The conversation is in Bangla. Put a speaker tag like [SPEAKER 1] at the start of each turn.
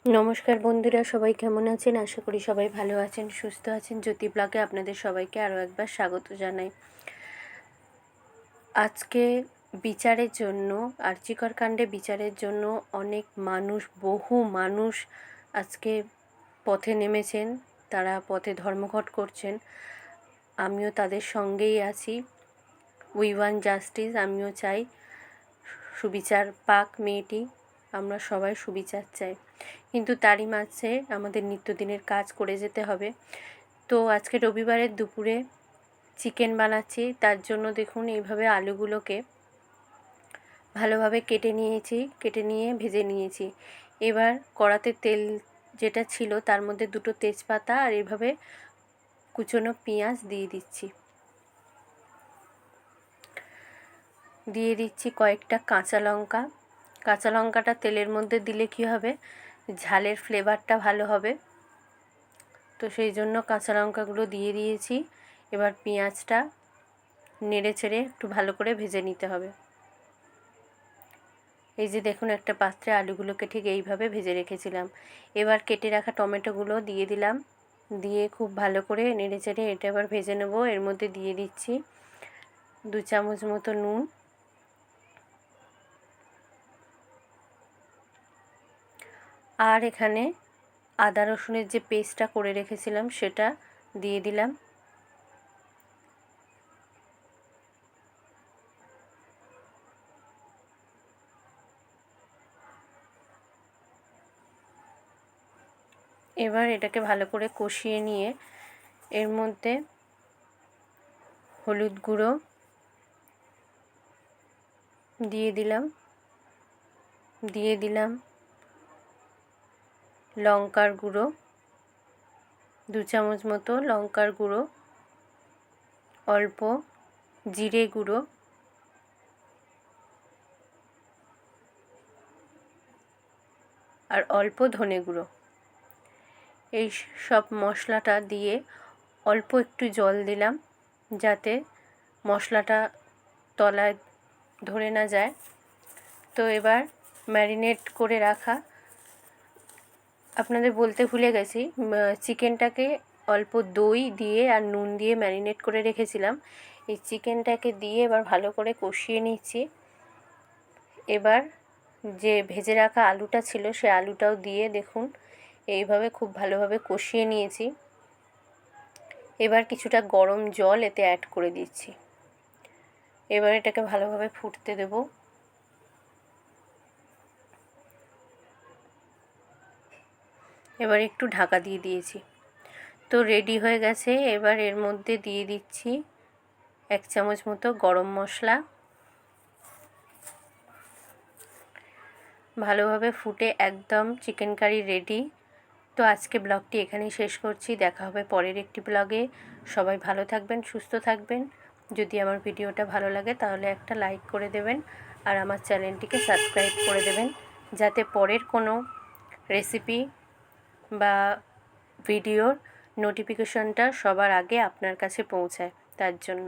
[SPEAKER 1] নমস্কার বন্ধুরা, সবাই কেমন আছেন? আশা করি সবাই ভালো আছেন, সুস্থ আছেন। জ্যোতি ব্লগে আপনাদের সবাইকে আরও একবার স্বাগত জানাই। আজকে বিচারের জন্য, আরজিকর কাণ্ডে বিচারের জন্য অনেক মানুষ, বহু মানুষ আজকে পথে নেমেছেন। তারা পথে ধর্মঘট করছেন। আমিও তাদের সঙ্গেই আছি। We want justice. আমিও চাই সুবিচার পাক মেয়েটি। আমরা সবাই সুবিচার চাই, কিন্তু তারই মাঝে আমাদের নিত্যদিনের কাজ করে যেতে হবে। তো আজকে রবিবারের দুপুরে চিকেন বানাচ্ছি। তার জন্য দেখুন এইভাবে আলুগুলোকে ভালোভাবে কেটে নিয়ে ভেজে নিয়েছি। এবার কড়াতে তেল যেটা ছিল তার মধ্যে দুটো তেজপাতা আর এইভাবে কুচনো পেঁয়াজ দিয়ে দিচ্ছি কয়েকটা কাঁচা লঙ্কা। কাঁচা লঙ্কাটা তেলের মধ্যে দিলে কী হবে, ঝালের ফ্লেভারটা ভালো হবে। তো সেই জন্য কাঁচা লঙ্কাগুলো দিয়ে দিয়েছি। এবার পেঁয়াজটা নেড়ে ছেড়ে একটু ভালো করে ভেজে নিতে হবে। এই যে দেখুন, একটা পাত্রে আলুগুলোকে ঠিক এইভাবে ভেজে রেখেছিলাম। এবার কেটে রাখা টমেটোগুলো দিয়ে দিলাম। দিয়ে খুব ভালো করে নেড়ে চেড়ে এটা এবার ভেজে নেব। এর মধ্যে দিয়ে দিচ্ছি 2 চামচ মতো নুন, আর এখানে আদা রসুনের যে পেস্টটা করে রেখেছিলাম সেটা দিয়ে দিলাম। এবার এটাকে ভালো করে কষিয়ে নিয়ে এর মধ্যে হলুদ গুঁড়ো দিয়ে দিলাম লঙ্কার গুঁড়ো 2 চামচ মতো লঙ্কার গুঁড়ো, অল্প জিরে গুঁড়ো, আর অল্প ধনে গুঁড়ো। এই সব মশলাটা দিয়ে অল্প একটু জল দিলাম যাতে মশলাটা তলায় ধরে না যায়। তো এবার ম্যারিনেট করে রাখা, আপনাদের বলতে ভুলে গেছি, চিকেনটাকে অল্প দই দিয়ে আর নুন দিয়ে ম্যারিনেট করে রেখেছিলাম। এই চিকেনটাকে দিয়ে এবার ভালো করে কষিয়ে নিচ্ছি। এবার যে ভেজে রাখা আলুটা ছিল সে আলুটাও দিয়ে দেখুন এইভাবে খুব ভালোভাবে কষিয়ে নিয়েছি। এবার কিছুটা গরম জল এতে অ্যাড করে দিচ্ছি। এবার এটাকে ভালোভাবে ফুটতে দেব। এবার একটু ঢাকা দিয়ে দিয়েছি। তো রেডি হয়ে গেছে। এবার এর মধ্যে দিয়ে দিচ্ছি 1 চামচ মতো গরম মশলা। ভালোভাবে ফুটে একদম চিকেন কারি রেডি। তো আজকে ব্লগটি এখানেই শেষ করছি। দেখা হবে পরের একটি ব্লগে। সবাই ভালো থাকবেন, সুস্থ থাকবেন। যদি আমার ভিডিওটা ভালো লাগে তাহলে একটা লাইক করে দেবেন আর আমার চ্যানেলটিকে সাবস্ক্রাইব করে দেবেন, যাতে পরের কোনো রেসিপি বা ভিডিওর নোটিফিকেশনটা সবার আগে আপনার কাছে পৌঁছায়, তার জন্য।